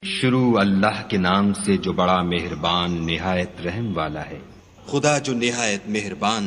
شروع اللہ کے نام سے جو بڑا مہربان نہایت رحم والا ہے۔ خدا جو نہایت مہربان،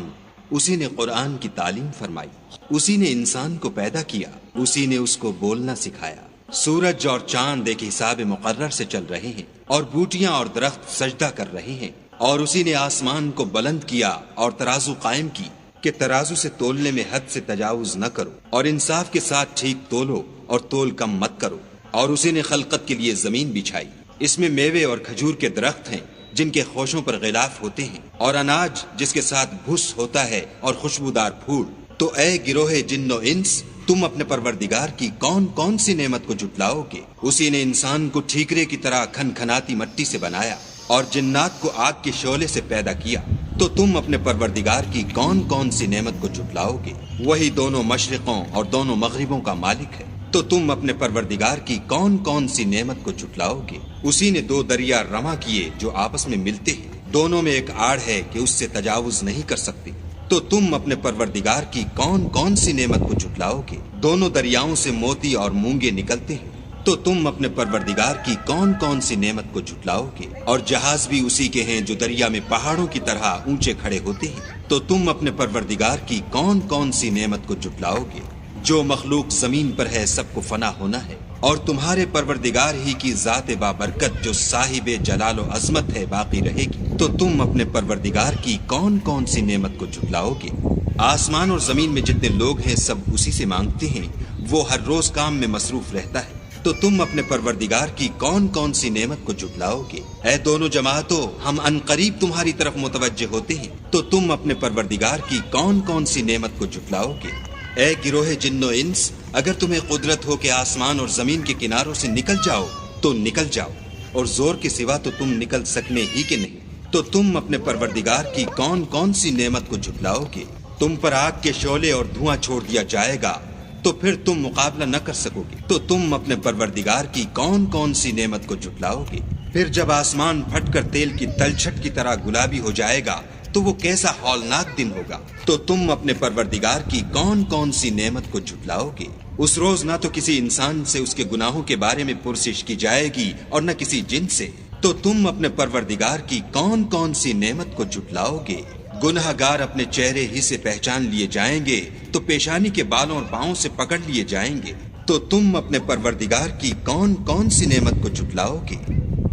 اسی نے قرآن کی تعلیم فرمائی، اسی نے انسان کو پیدا کیا، اسی نے اس کو بولنا سکھایا۔ سورج اور چاند ایک حساب مقرر سے چل رہے ہیں اور بوٹیاں اور درخت سجدہ کر رہے ہیں، اور اسی نے آسمان کو بلند کیا اور ترازو قائم کی کہ ترازو سے تولنے میں حد سے تجاوز نہ کرو، اور انصاف کے ساتھ ٹھیک تولو اور تول کم مت کرو۔ اور اسی نے خلقت کے لیے زمین بچھائی، اس میں میوے اور کھجور کے درخت ہیں جن کے خوشوں پر غلاف ہوتے ہیں، اور اناج جس کے ساتھ بھس ہوتا ہے اور خوشبودار پھول۔ تو اے گروہ جن و انس، تم اپنے پروردگار کی کون کون سی نعمت کو جھٹلاؤ گے؟ اسی نے انسان کو ٹھیکرے کی طرح کھنکھناتی مٹی سے بنایا اور جنات کو آگ کے شعلے سے پیدا کیا۔ تو تم اپنے پروردگار کی کون کون سی نعمت کو جھٹلاؤ گے؟ وہی دونوں مشرقوں اور دونوں مغربوں کا مالک ہے۔ تو تم اپنے پروردگار کی کون کون سی نعمت کو جھٹلاؤ گے؟ اسی نے دو دریا رواں کیے جو آپس میں ملتے ہیں، دونوں میں ایک آڑ ہے کہ اس سے تجاوز نہیں کر سکتے۔ تو تم اپنے پروردگار کی کون کون سی نعمت کو جھٹلاؤ گے؟ دونوں دریاؤں سے موتی اور مونگے نکلتے ہیں۔ تو تم اپنے پروردگار کی کون کون سی نعمت کو جھٹلاؤ گے؟ اور جہاز بھی اسی کے ہیں جو دریا میں پہاڑوں کی طرح اونچے کھڑے ہوتے ہیں۔ تو تم اپنے پروردگار کی کون کون سی نعمت کو جھٹلاؤ گے؟ جو مخلوق زمین پر ہے سب کو فنا ہونا ہے، اور تمہارے پروردگار ہی کی ذات بابرکت جو صاحب جلال و عظمت ہے باقی رہے گی۔ تو تم اپنے پروردگار کی کون کون سی نعمت کو جھٹلاؤ گے؟ آسمان اور زمین میں جتنے لوگ ہیں سب اسی سے مانگتے ہیں، وہ ہر روز کام میں مصروف رہتا ہے۔ تو تم اپنے پروردگار کی کون کون سی نعمت کو جھٹلاؤ گے؟ اے دونوں جماعتوں، ہم عنقریب تمہاری طرف متوجہ ہوتے ہیں۔ تو تم اپنے پروردگار کی کون کون سی نعمت کو جھٹلاؤ گے؟ اے گروہ جن و انس، اگر تمہیں قدرت ہو کہ آسمان اور زمین کے کناروں سے نکل جاؤ تو نکل جاؤ، اور زور کے سوا تو تم نکل سکنے ہی کہ نہیں۔ تو تم اپنے پروردگار کی کون کون سی نعمت کو جھٹلاؤ گے؟ تم پر آگ کے شعلے اور دھواں چھوڑ دیا جائے گا تو پھر تم مقابلہ نہ کر سکو گے۔ تو تم اپنے پروردگار کی کون کون سی نعمت کو جھٹلاؤ گے؟ پھر جب آسمان پھٹ کر تیل کی تلچھٹ کی طرح گلابی ہو جائے گا تو وہ کیسا ہولناک دن ہوگا۔ تو تم اپنے پروردگار کی کون کون سی نعمت کو جھٹلاؤ گے؟ اس روز نہ تو کسی انسان سے اس کے گناہوں کے بارے میں پرسش کی جائے گی اور نہ کسی جن سے۔ تو تم اپنے پروردگار کی کون کون سی نعمت کو جھٹلاؤ گے؟ گنہگار اپنے چہرے ہی سے پہچان لیے جائیں گے تو پیشانی کے بالوں اور پاؤں سے پکڑ لیے جائیں گے۔ تو تم اپنے پروردگار کی کون کون سی نعمت کو جھٹلاؤ گے؟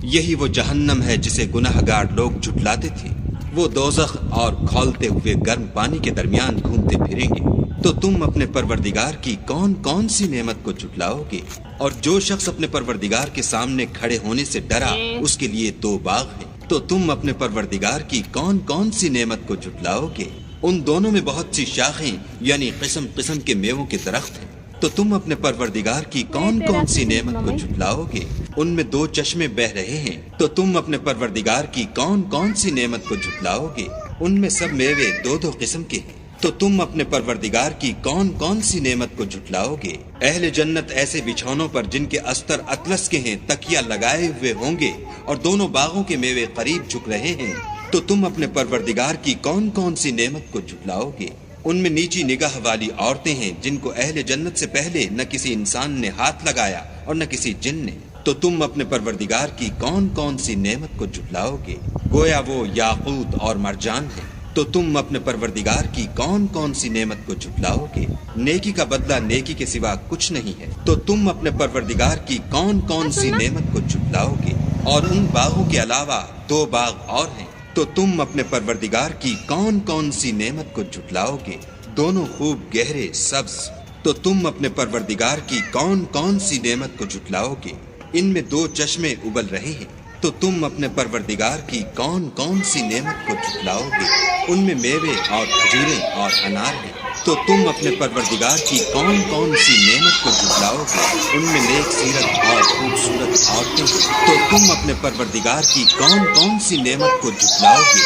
یہی وہ جہنم ہے جسے گنہگار لوگ جھٹلاتے تھے، وہ دوزخ اور کھولتے ہوئے گرم پانی کے درمیان گھومتے پھریں گے۔ تو تم اپنے پروردگار کی کون کون سی نعمت کو جھٹلاؤ گے؟ اور جو شخص اپنے پروردگار کے سامنے کھڑے ہونے سے ڈرا اس کے لیے دو باغ ہیں۔ تو تم اپنے پروردگار کی کون کون سی نعمت کو جھٹلاؤ گے؟ ان دونوں میں بہت سی شاخیں یعنی قسم قسم کے میووں کے درخت ہیں۔ تو تم اپنے پروردگار کی کون کون سی نعمت کو جھٹلاؤ گے؟ ان میں دو چشمے بہ رہے ہیں۔ تو تم اپنے پروردگار کی کون کون سی نعمت کو جھٹلاؤ گے؟ ان میں سب میوے دو دو قسم کے ہیں۔ تو تم اپنے پروردگار کی کون کون سی نعمت کو جھٹلاؤ گے؟ اہل جنت ایسے بچھونوں پر جن کے استر اطلس کے ہیں تکیہ لگائے ہوئے ہوں گے، اور دونوں باغوں کے میوے قریب جھک رہے ہیں۔ تو تم اپنے پروردگار کی کون کون سی نعمت کو جھٹلاؤ گے؟ ان میں نیچی نگاہ والی عورتیں ہیں جن کو اہل جنت سے پہلے نہ کسی انسان نے ہاتھ لگایا اور نہ کسی جن نے۔ تو تم اپنے پروردگار کی کون کون سی نعمت کو جھٹلاؤ گے؟ گویا وہ یاقوت اور مرجان ہے۔ تو تم اپنے پروردگار کی کون کون سی نعمت کو جھٹلاؤ گے؟ نیکی کا بدلہ نیکی کے سوا کچھ نہیں ہے۔ تو تم اپنے پروردگار کی کون کون سی نعمت کو جھٹلاؤ گے؟ اور ان باغوں کے علاوہ دو باغ اور ہیں۔ تو تم اپنے پروردگار کی کون کون سی نعمت کو جھٹلاؤ گے؟ دونوں خوب گہرے سبز۔ تو تم اپنے پروردگار کی کون کون سی نعمت کو جھٹلاؤ گے؟ ان میں دو چشمے ابل رہے ہیں۔ تو تم اپنے پروردگار کی کون کون سی نعمت کو جھٹلاؤ گے؟ ان میں میوے اور کھجوریں اور انار ہیں۔ تو تم اپنے پروردگار کی کون کون سی نعمت کو جھٹلاؤ گے؟ ان میں نیک سیرت اور خوبصورت عورتیں ہیں۔ تو تم اپنے پروردگار کی کون کون سی نعمت کو جھٹلاؤ گے؟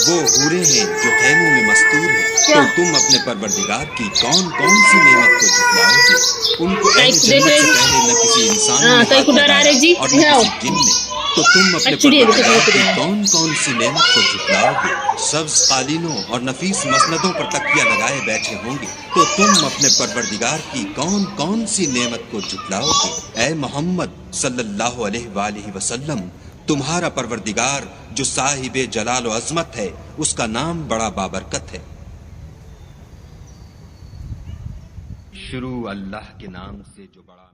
وہ حوریں ہیں جو خیموں میں مستور ہیں۔ تو تم اپنے پروردگار کی کون کون سی نعمت کو جھٹلاؤ گے؟ ان کو اہل جنت سے پہلے نہ کسی انسان نے ہاتھ لگایا اور نہ کسی جن نے۔ تو تم اپنے پروردگار کی کون کون سی نعمت کو جھٹلاؤ گے؟ سبز قالینوں اور نفیس مسندوں پر تکیہ لگائے بیٹھے ہوں گے، تو تم اپنے پروردگار کی کون کون سی نعمت کو جھٹلاؤ گے؟ اے محمد صلی اللہ علیہ وآلہ وسلم، تمہارا پروردگار جو صاحب جلال و عظمت ہے، اس کا نام بڑا بابرکت ہے۔ شروع اللہ کے نام سے جو بڑا